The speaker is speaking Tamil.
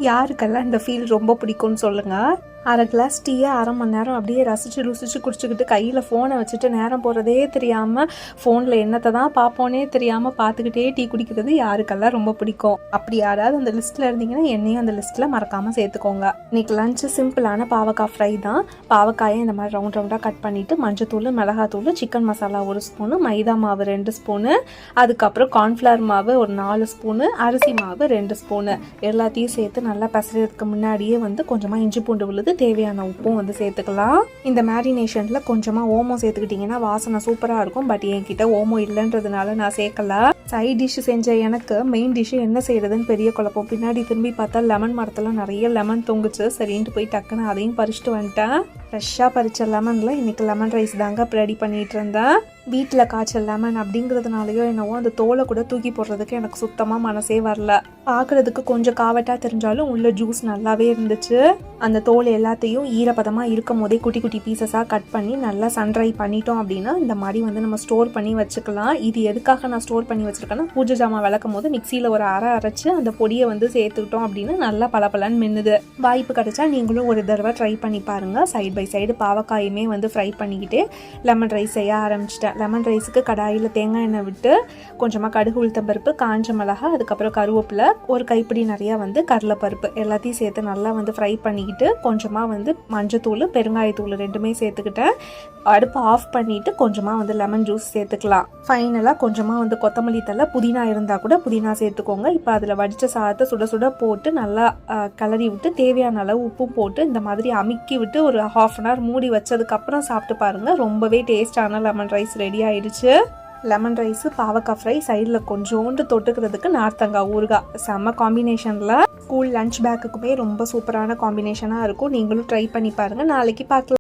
யாருக்கெல்லாம் இந்த ஃபீல் ரொம்ப பிடிக்கும்னு சொல்லுங்கள். அரை கிளாஸ் டீயை அரை மணி நேரம் அப்படியே ருசிச்சு குடிச்சிக்கிட்டு கையில் ஃபோனை வச்சுட்டு நேரம் போகிறதே தெரியாமல் ஃபோனில் என்னத்தை தான் பார்ப்போனே தெரியாமல் பார்த்துக்கிட்டே டீ குடிக்கிறது யாருக்கெல்லாம் ரொம்ப பிடிக்கும். அப்படி யாராவது அந்த லிஸ்ட்டில் இருந்தீங்கன்னா என்னையும் அந்த லிஸ்ட்டில் மறக்காமல் சேர்த்துக்கோங்க. இன்றைக்கி லஞ்சு சிம்பிளான பாவக்காய் ஃப்ரை தான். பாவக்காயை இந்த மாதிரி ரவுண்டாக கட் பண்ணிவிட்டு மஞ்சத்தூள், மிளகாத்தூள், சிக்கன் மசாலா 1 ஸ்பூனு, மைதா மாவு 2 ஸ்பூனு, அதுக்கப்புறம் கார்ன்ஃப்ளவர் மாவு ஒரு 4 ஸ்பூனு, அரிசி மாவு 2 ஸ்பூனு எல்லாத்தையும் சேர்த்து நல்லா பசறதுக்கு முன்னாடியே கொஞ்சமாக இஞ்சி பூண்டு விழுது, தேவையான உப்பும் சேர்த்துக்கலாம். இந்த மேரினேஷன்ல கொஞ்சமாக ஓமம் சேர்த்துக்கிட்டிங்கன்னா வாசனை சூப்பராக இருக்கும். பட் என்கிட்ட ஓமம் இல்லைன்றதுனால நான் சேர்க்கல. சைட் டிஷ் செஞ்ச எனக்கு மெயின் டிஷ் என்ன செய்யறதுன்னு பெரிய குழப்பம். பின்னாடி திரும்பி பார்த்தா லெமன் மரத்துல நிறைய லெமன் தொங்குச்சு. சரின்ட்டு போய் டக்குன்னு அதையும் பறிச்சுட்டு வந்துட்டேன். ஃப்ரெஷ்ஷாக பறித்த லெமனில் இன்றைக்கி லெமன் ரைஸ் தாங்க ரெடி பண்ணிகிட்டு இருந்தேன். வீட்டில் காய்ச்சல் லெமன் அப்படிங்கிறதுனாலையோ என்னவோ அந்த தோலை கூட தூக்கி போடுறதுக்கு எனக்கு சுத்தமாக மனசே வரல. பார்க்குறதுக்கு கொஞ்சம் காவட்டாக தெரிஞ்சாலும் உள்ள ஜூஸ் நல்லாவே இருந்துச்சு. அந்த தோல் எல்லாத்தையும் ஈரப்பதமாக இருக்கும் போதே குட்டி குட்டி பீசஸாக கட் பண்ணி நல்லா சன்ட்ரை பண்ணிட்டோம் அப்படின்னா இந்த மாதிரி நம்ம ஸ்டோர் பண்ணி வச்சுக்கலாம். இது எதுக்காக நான் ஸ்டோர் பண்ணி வச்சுருக்கேன்னா, பூஜை ஜாமான் விளக்கும் போது மிக்சியில் ஒரு அரைச்சு அந்த பொடியை சேர்த்துக்கிட்டோம் அப்படின்னா நல்லா பலபலன்னு மின்னுது. வாய்ப்பு கிடைச்சா நீங்களும் ஒரு தடவை ட்ரை பண்ணி பாருங்கள். சைடு பை சைடு பாவக்காயுமே ஃப்ரை பண்ணிக்கிட்டு லெமன் ரைஸ் செய்ய ஆரம்பிச்சிட்டேன். லெமன் ரைஸுக்கு கடாயில் தேங்காய் எண்ணெய் விட்டு கொஞ்சமாக கடுகு, உளுத்தம்பருப்பு, காஞ்ச மிளகாய், அதுக்கப்புறம் கருவேப்பிலை, ஒரு கைப்பிடி நிறையா கடலைப்பருப்பு எல்லாத்தையும் சேர்த்து நல்லா ஃப்ரை பண்ணிக்கிட்டு கொஞ்சமாக மஞ்சத்தூள், பெருங்காயத்தூள் 2மே சேர்த்துக்கிட்டேன். அடுப்பு ஆஃப் பண்ணிவிட்டு கொஞ்சமாக லெமன் ஜூஸ் சேர்த்துக்கலாம். ஃபைனலாக கொஞ்சமாக கொத்தமல்லி தழை, புதினா இருந்தால் கூட புதினா சேர்த்துக்கோங்க. இப்போ அதில் வடித்த சாதத்தை சுட சுட போட்டு நல்லா கிளறி விட்டு தேவையான அளவு உப்பும் போட்டு இந்த மாதிரி அமுக்கி விட்டு ஒரு ½ அன் ஹவர் மூடி வச்சதுக்கப்புறம் சாப்பிட்டு பாருங்கள். ரொம்பவே டேஸ்டான லெமன் ரைஸ் ரெடி ஆயிடுச்சு. லெமன் ரைஸு, பாவக்காய் ஃப்ரை, சைடில் கொஞ்சோண்டு தொட்டுக்கிறதுக்கு நார்த்தங்காய் ஊறுகாய். செம்ம காம்பினேஷனில் ஸ்கூல் லஞ்ச் பேக்குக்குமே ரொம்ப சூப்பரான காம்பினேஷனாக இருக்கும். நீங்களும் ட்ரை பண்ணி பாருங்கள். நாளைக்கு பார்க்கலாம்.